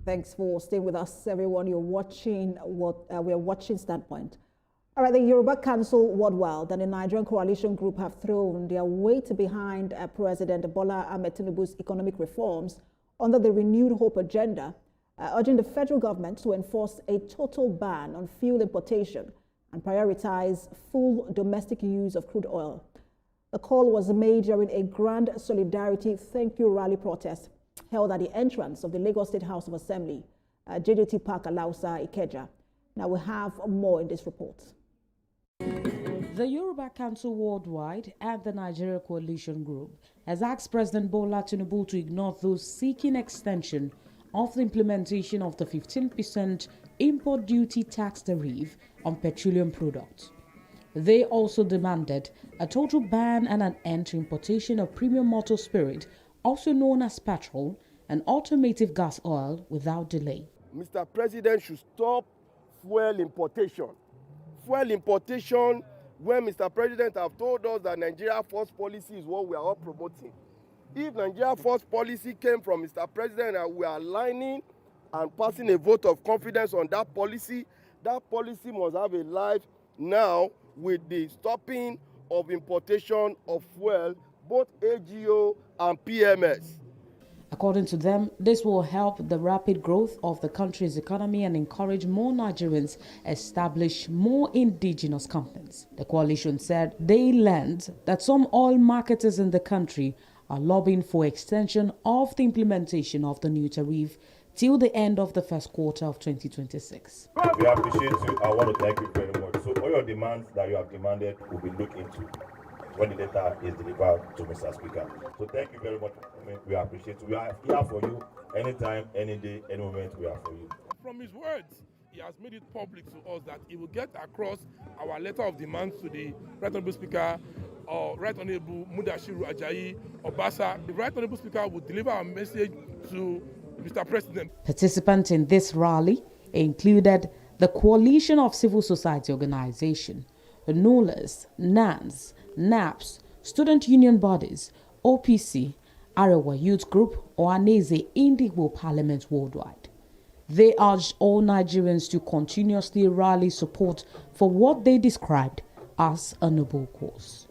Thanks for staying with us, everyone. You're watching we're watching Standpoint. All right, the Yoruba Council Worldwide and the Nigerian Coalition Group have thrown their weight behind President Bola Ahmed Tinubu's economic reforms under the Renewed Hope agenda, urging the federal government to enforce a total ban on fuel importation and prioritize full domestic use of crude oil. The call was made during a grand solidarity thank you rally protest held at the entrance of the Lagos State House of Assembly, JJT Park, Alausa, Ikeja. Now we have more in this report. The Yoruba Council Worldwide and the Nigeria Coalition Group has asked President Bola Tinubu to ignore those seeking extension of the implementation of the 15% import duty tax tariff on petroleum products. They also demanded a total ban and an end to importation of premium motor spirit, also known as petrol, and automotive gas oil without delay. Mr. President should stop fuel importation. Fuel importation, when Mr. President have told us that Nigeria First policy is what we are all promoting. If Nigeria First policy came from Mr. President and we are aligning and passing a vote of confidence on that policy must have a life now with the stopping of importation of fuel, both AGO and PMS. According to them, this will help the rapid growth of the country's economy and encourage more Nigerians establish more indigenous companies. The coalition said they learned that some oil marketers in the country are lobbying for extension of the implementation of the new tariff till the end of the first quarter of 2026. We appreciate you. I want to thank you very much. So all your demands that you have demanded will be looked into when the data is delivered to Mr. Speaker. So thank you very much. We appreciate you. We are here for you anytime, any day, any moment. We are for you. From his words, he has made it public to us that he will get across our letter of demands to the Right Honourable Speaker, or Right Honourable Mudashiru Ajayi Obasa. The Right Honourable Speaker will deliver our message to Mr. President. Participants in this rally included the Coalition of Civil Society Organization, NOLAs, NANS, NAPS, Student Union Bodies, OPC, Arewa Youth Group, Ohaneze Indigo Parliament Worldwide. They urged all Nigerians to continuously rally support for what they described as a noble cause.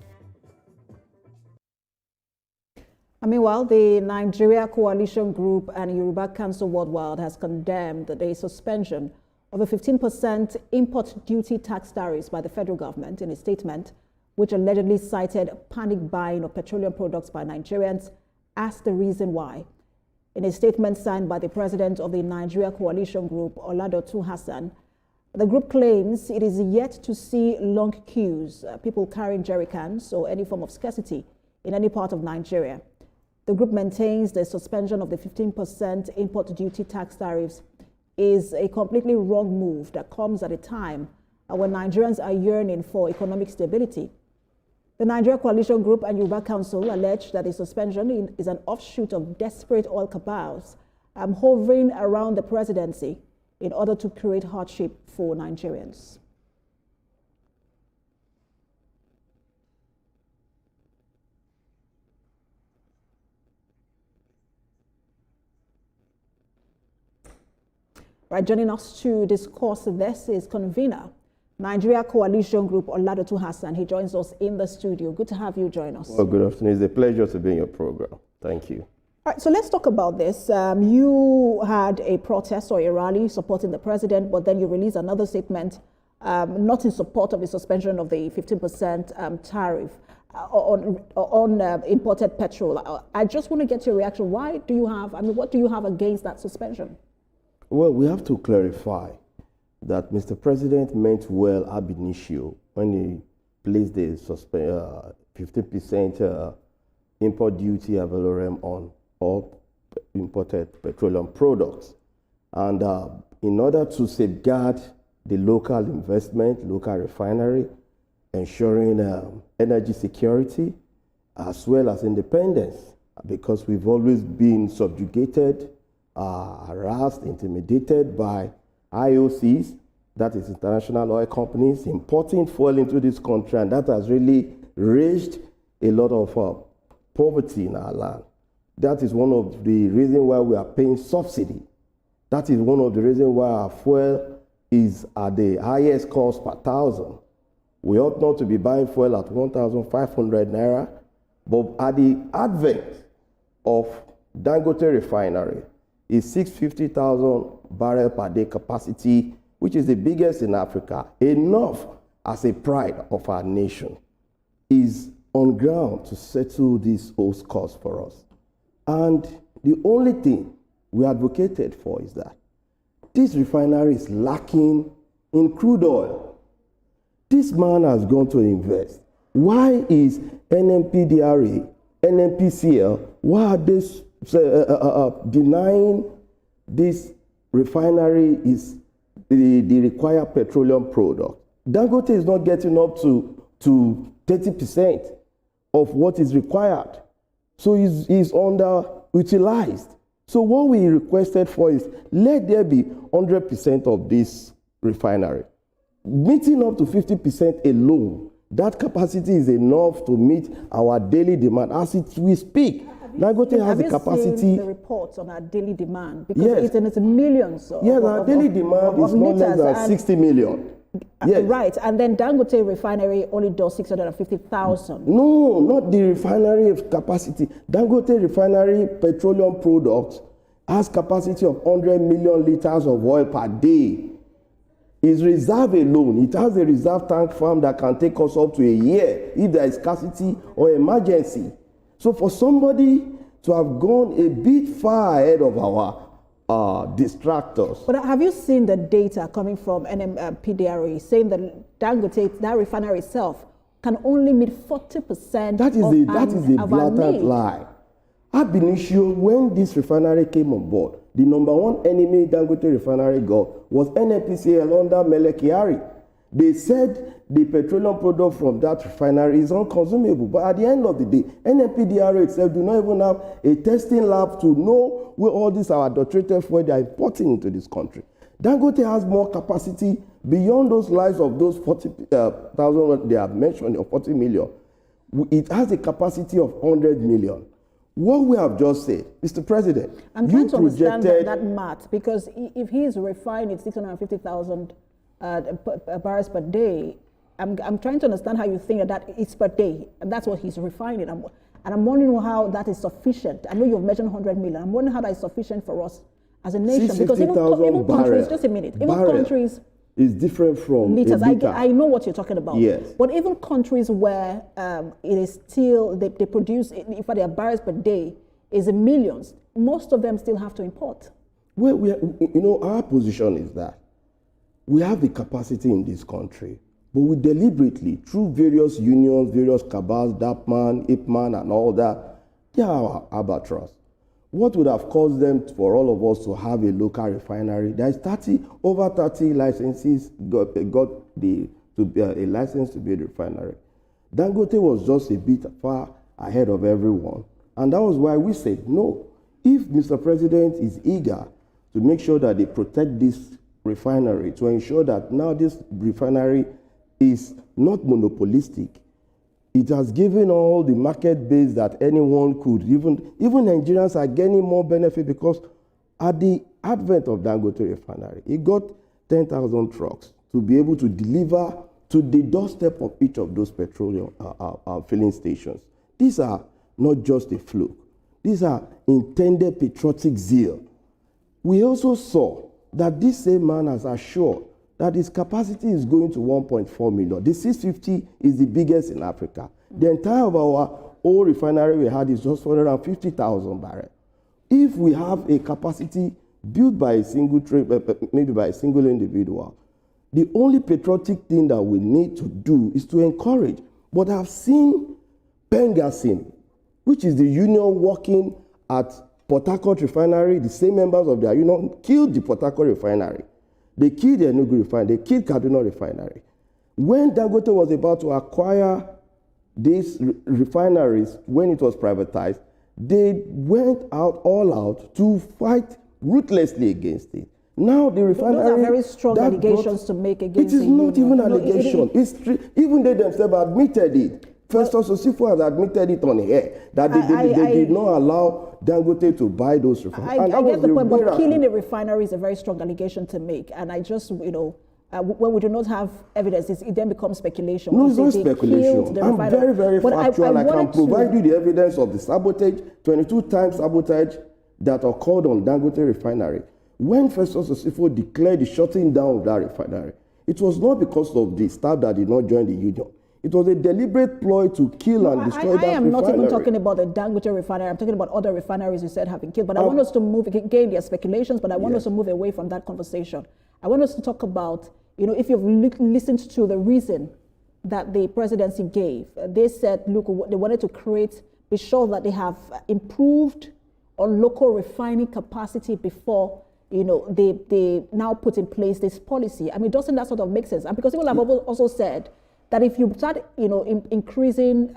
Meanwhile, the Nigeria Coalition Group and Yoruba Council Worldwide has condemned the suspension of the 15% import duty tax tariffs by the federal government in a statement which allegedly cited panic buying of petroleum products by Nigerians as the reason why. In a statement signed by the president of the Nigeria Coalition Group, Oladotun Hassan, the group claims it is yet to see long queues, people carrying jerry cans or any form of scarcity in any part of Nigeria. The group maintains the suspension of the 15% import duty tax tariffs is a completely wrong move that comes at a time when Nigerians are yearning for economic stability. The Nigeria Coalition Group and Yoruba Council allege that the suspension is an offshoot of desperate oil cabals hovering around the presidency in order to create hardship for Nigerians. Right, joining us to discuss this is convener, Nigeria Coalition Group, Oladotun Hassan. He joins us in the studio. Good to have you join us. Well, good afternoon. It's a pleasure to be in your program. Thank you. All right, so let's talk about this. You had a protest or a rally supporting the president, but then you released another statement not in support of the suspension of the 15% tariff on imported petrol. I just want to get your reaction. Why do you have, what do you have against that suspension? Well, we have to clarify that Mr. President meant well ab initio when he placed the 15% import duty valorem on all imported petroleum products. And in order to safeguard the local investment, local refinery, ensuring energy security, as well as independence, because we've always been subjugated, harassed, intimidated by IOCs, that is international oil companies, importing fuel into this country, and that has really raised a lot of poverty in our land. That is one of the reasons why we are paying subsidy. That is one of the reasons why our fuel is at the highest cost per thousand. We ought not to be buying fuel at 1,500 naira, but at the advent of Dangote refinery is 650,000 barrel per day capacity, which is the biggest in Africa, enough as a pride of our nation, is on ground to settle this old cost for us. And the only thing we advocated for is that this refinery is lacking in crude oil. This man has gone to invest. Why is NMPDRA, NMPCL, why are they denying this refinery is the required petroleum product? Dangote is not getting up to 30% of what is required. So he's underutilized. So what we requested for is let there be 100% of this refinery. Meeting up to 50% alone, that capacity is enough to meet our daily demand. As we speak, Dangote has the capacity. Have you seen the reports on our daily demand? Because yes. it's millions. Yes, our daily demand is not less than 60 million. Yes. Right, and then Dangote refinery only does 650,000. No, not the refinery capacity. Dangote refinery petroleum products has capacity of 100 million liters of oil per day. Its reserve alone, it has a reserve tank farm that can take us up to a year if there is scarcity or emergency. So for somebody to have gone a bit far ahead of our distractors. But have you seen the data coming from NMPDRA saying that Dangote, that refinery itself, can only meet 40% that is a blatant lie. Ab initio, when this refinery came on board, the number one enemy Dangote refinery got was NNPCL under Mele Kyari. They said the petroleum product from that refinery is unconsumable. But at the end of the day, NNPDRA itself do not even have a testing lab to know where all these are adulterated fuel they are importing into this country. Dangote has more capacity beyond those lies of those 40,000 they have mentioned, or 40 million. It has a capacity of 100 million. What we have just said, Mr. President, I'm trying to understand that math, because if he is refining 650,000 barrels per day, I'm trying to understand how you think that is per day, and that's what he's refining. And I'm wondering how that is sufficient. I know you've mentioned 100 million. I'm wondering how that is sufficient for us as a nation. Because even countries, just a minute, even countries is different from liters. I know what you're talking about. Yes. But even countries where it is still, they produce, if their barrels per day is in millions, most of them still have to import. Well, our position is that we have the capacity in this country, but we deliberately, through various unions, various cabals, DAPMAN, IPMAN, and all that, they are our albatross. What would have caused them for all of us to have a local refinery? There is over 30 licenses got a license to build a refinery. Dangote was just a bit far ahead of everyone. And that was why we said, no, if Mr. President is eager to make sure that they protect this refinery, to ensure that now this refinery is not monopolistic, it has given all the market base that anyone could. Even Nigerians are getting more benefit because at the advent of Dangote refinery, it got 10,000 trucks to be able to deliver to the doorstep of each of those petroleum filling stations. These are not just a fluke. These are intended patriotic zeal. We also saw that this same man has assured that his capacity is going to 1.4 million. The 650 is the biggest in Africa. The entire of our old refinery we had is just 450,000 barrels. If we have a capacity built by a single trade, maybe by a single individual, the only patriotic thing that we need to do is to encourage. But I've seen PENGASSAN, which is the union working at Port Harcourt refinery, the same members of their union killed the Port Harcourt refinery. They killed the Enugu refinery. They killed Kaduna refinery. When Dangote was about to acquire these refineries, when it was privatized, they went all out to fight ruthlessly against it. Now the refinery... Those are very strong allegations to make against it. It is not even an allegation. Even they themselves admitted it. Festus Osifo has admitted it on air that they did not allow Dangote to buy those refineries. I get the point, but killing a refinery is a very strong allegation to make. And I just, when we do not have evidence, it then becomes speculation. No, it's not speculation. I'm very, very factual. I can provide you the evidence of the sabotage, 22 times sabotage that occurred on Dangote refinery. When Festus Osifo declared the shutting down of that refinery, it was not because of the staff that did not join the union. It was a deliberate ploy to kill and destroy that refinery. I am not even talking about the Dangote refinery. I'm talking about other refineries you said have been killed. But I want us to move, again, there are speculations, but I want us to move away from that conversation. I want us to talk about, if you've listened to the reason that the presidency gave, they said, look, they wanted to be sure that they have improved on local refining capacity before they now put in place this policy. I mean, doesn't that sort of make sense? And because people have also said that if you start, increasing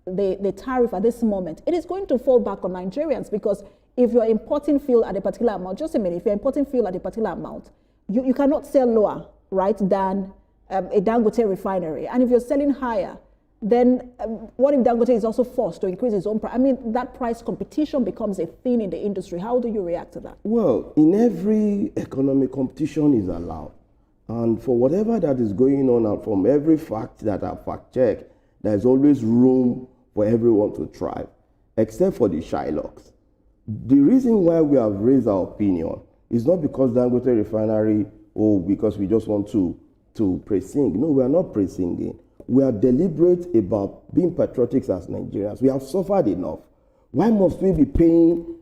the tariff at this moment, it is going to fall back on Nigerians, because if you're importing fuel at a particular amount, just a minute, if you're importing fuel at a particular amount, you cannot sell lower, right, than a Dangote refinery. And if you're selling higher, then what if Dangote is also forced to increase its own price? I mean, that price competition becomes a thing in the industry. How do you react to that? Well, in every economic competition is allowed. And for whatever that is going on, and from every fact that I fact-check, there's always room for everyone to thrive, except for the Shylocks. The reason why we have raised our opinion is not because Dangote refinery, or because we just want to praise-sing. No, we are not praise-singing. We are deliberate about being patriotic as Nigerians. We have suffered enough. Why must we be paying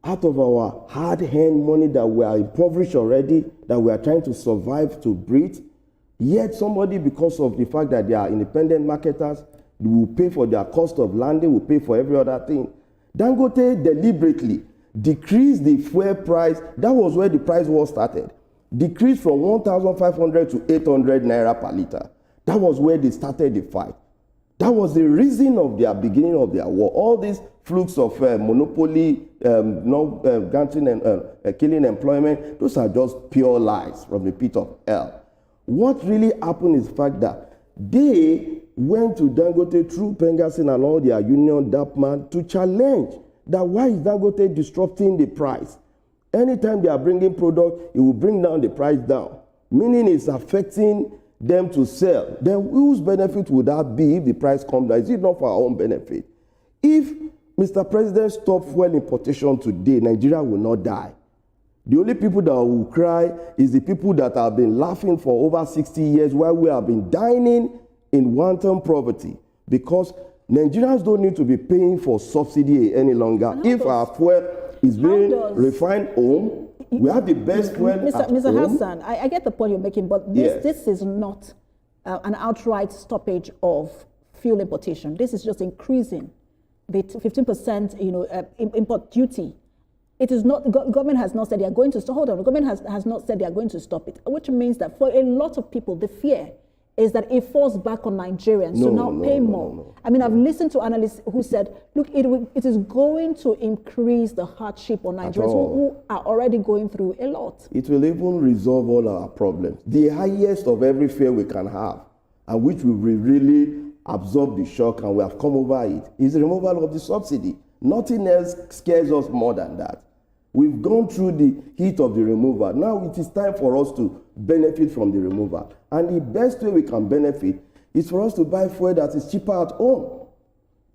out of our hard-earned money that we are impoverished already, that we are trying to survive, to breathe? Yet somebody, because of the fact that they are independent marketers, will pay for their cost of landing, will pay for every other thing. Dangote deliberately decreased the fuel price. That was where the price war started. Decreased from 1,500 to 800 naira per liter. That was where they started the fight. That was the reason of their beginning of their war. All these flukes of monopoly, granting and killing employment, those are just pure lies from the pit of hell. What really happened is the fact that they went to Dangote through PENGASSAN and all their union, DAPMAN, to challenge that why is Dangote disrupting the price? Anytime they are bringing product, it will bring down the price down, meaning it's affecting them to sell. Then whose benefit would that be if the price comes down? Is it not for our own benefit? If Mr. President stopped fuel importation today, Nigeria will not die. The only people that will cry is the people that have been laughing for over 60 years while we have been dining in wanton poverty, because Nigerians don't need to be paying for subsidy any longer. If our fuel is being refined home, we have the best fuel at Mr. home. Hassan, I get the point you're making, but this is not an outright stoppage of fuel importation. This is just increasing the 15% import duty. It is not, government has not said they are going to stop. Hold on, the government has not said they are going to stop it, which means that for a lot of people, the fear is that it falls back on Nigerians to now pay more. I mean, I've listened to analysts who said, look, it is going to increase the hardship on Nigerians who are already going through a lot. It will even resolve all our problems. The highest of every fear we can have, and which we will really absorb the shock and we have come over it, is the removal of the subsidy. Nothing else scares us more than that. We've gone through the heat of the removal. Now it is time for us to benefit from the removal. And the best way we can benefit is for us to buy fuel that is cheaper at home.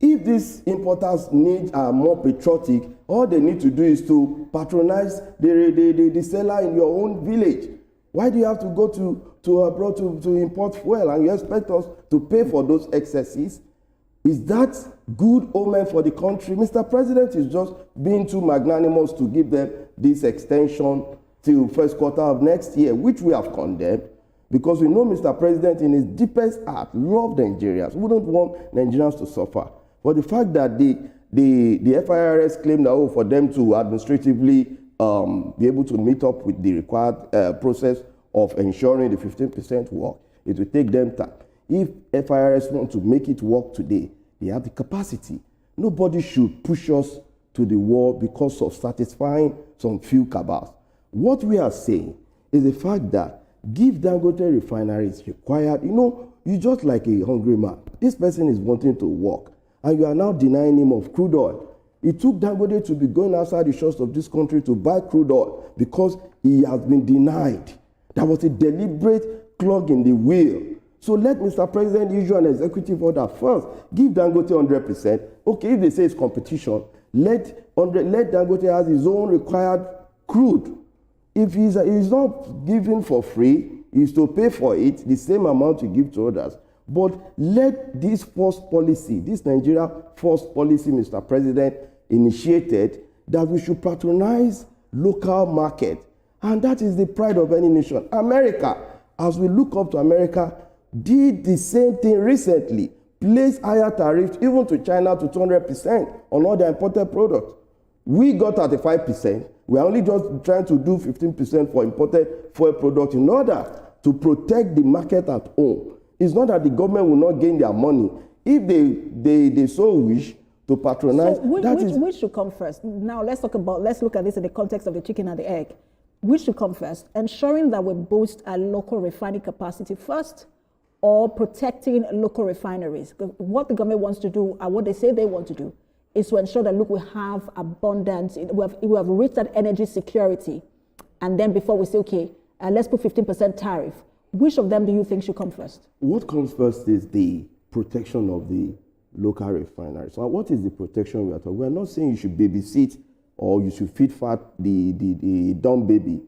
If these importers are more patriotic, all they need to do is to patronize the seller in your own village. Why do you have to go to abroad to import fuel and you expect us to pay for those excesses? Is that good omen for the country? Mr. President is just being too magnanimous to give them this extension till first quarter of next year, which we have condemned, because we know Mr. President in his deepest heart loved Nigerians, wouldn't want Nigerians to suffer. But the fact that the FIRS claimed that for them to administratively be able to meet up with the required process of ensuring the 15% work, it will take them time. If FIRS want to make it work today, they have the capacity. Nobody should push us to the wall because of satisfying some few cabals. What we are saying is the fact that give Dangote refineries required. You You're just like a hungry man. This person is wanting to work, and you are now denying him of crude oil. It took Dangote to be going outside the shores of this country to buy crude oil because he has been denied. That was a deliberate clog in the wheel. So let Mr. President issue an executive order first. Give Dangote 100%. Okay, if they say it's competition, let Dangote have his own required crude. If he's not given for free, he's to pay for it, the same amount you give to others. But let this forced policy, this Nigeria forced policy, Mr. President, initiated, that we should patronize local market. And that is the pride of any nation. America, as we look up to America, did the same thing recently, placed higher tariffs even to China to 200% on all their imported products. We got 35%. We are only just trying to do 15% for imported fuel products in order to protect the market at home. It's not that the government will not gain their money. If they so wish to patronize, so which should come first? Now let's look at this in the context of the chicken and the egg. Which should come first? Ensuring that we boost our local refining capacity first, or protecting local refineries? What the government wants to do, and what they say they want to do, is to ensure that, look, we have abundance, we have reached that energy security, and then before we say, okay, let's put 15% tariff. Which of them do you think should come first? What comes first is the protection of the local refineries. So what is the protection we are talking? We are not saying you should babysit or you should feed fat the dumb baby.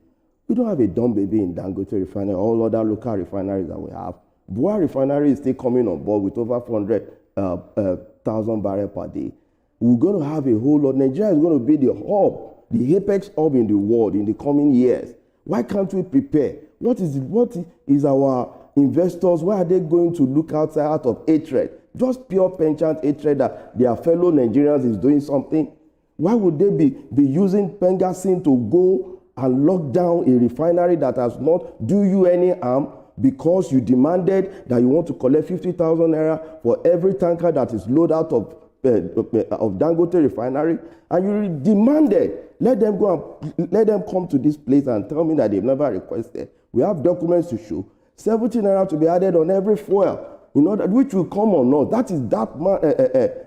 We don't have a dumb baby in Dangote refinery, all other local refineries that we have. Bua refinery is still coming on board with over 400,000 barrels per day. We're going to have a whole lot. Nigeria is going to be the hub, the apex hub in the world in the coming years. Why can't we prepare? What is our investors, why are they going to look outside out of hatred? Just pure penchant hatred that their fellow Nigerians is doing something. Why would they be using Pengassan to go and lock down a refinery that has not do you any harm because you demanded that you want to collect 50,000 naira for every tanker that is loaded out of Dangote refinery, and you demanded let them come to this place and tell me that they've never requested. We have documents to show 17 naira to be added on every fuel, in order which will come or not. That is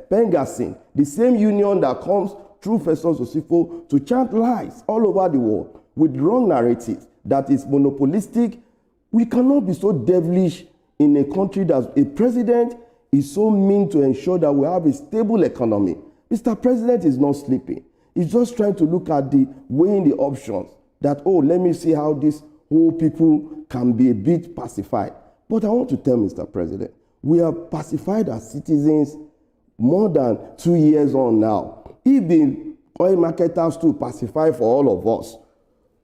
Pengassan, the same union that comes through Festus Osifo to chant lies all over the world with wrong narratives that is monopolistic. We cannot be so devilish in a country that a president is so mean to ensure that we have a stable economy. Mr. President is not sleeping. He's just trying to look at weighing the options that, oh, let me see how this whole people can be a bit pacified. But I want to tell Mr. President, we have pacified our citizens more than 2 years on now. If the oil marketers to pacify for all of us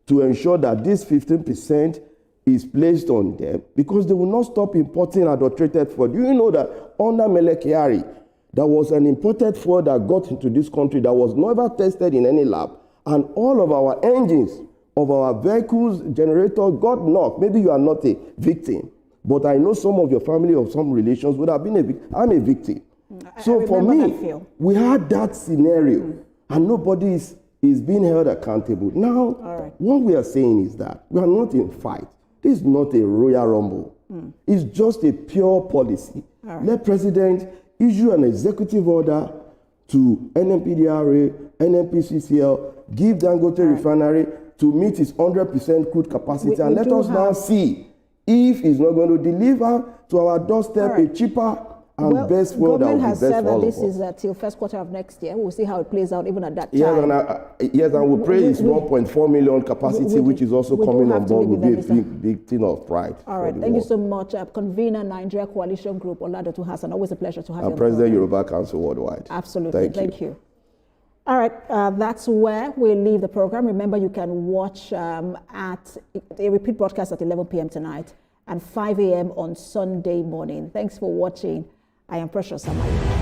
to ensure that this 15% is placed on them, because they will not stop importing adulterated fuel. Do you know that under Mele Kyari, there was an imported fuel that got into this country that was never tested in any lab, and all of our engines of our vehicles, generators got knocked. Maybe you are not a victim, but I know some of your family or some relations would have been a victim. I'm a victim. So for me, we had that scenario, and nobody is being held accountable. Now, what we are saying is that we are not in fight. This is not a royal rumble. It's just a pure policy. Let President issue an executive order to NMPDRA, NMPCCL, give Dangote refinery to meet its 100% crude capacity, and let us now see if he's not going to deliver to our doorstep a cheaper and best fuel that will be best for all of us. The government has said that this is till first quarter of next year. We'll see how it plays out even at that time. Yes, and we pray it's 1.4 million capacity, which is also coming on board, will be a big thing of pride. All right, thank you so much. Convener, Nigeria Coalition Group, Oladotun Hassan. Always a pleasure to have you on. President, Yoruba Council Worldwide. Absolutely, thank you. All right, that's where we leave the program. Remember, you can watch at a repeat broadcast at 11 p.m. tonight and 5 a.m. on Sunday morning. Thanks for watching. I am Precious Samai.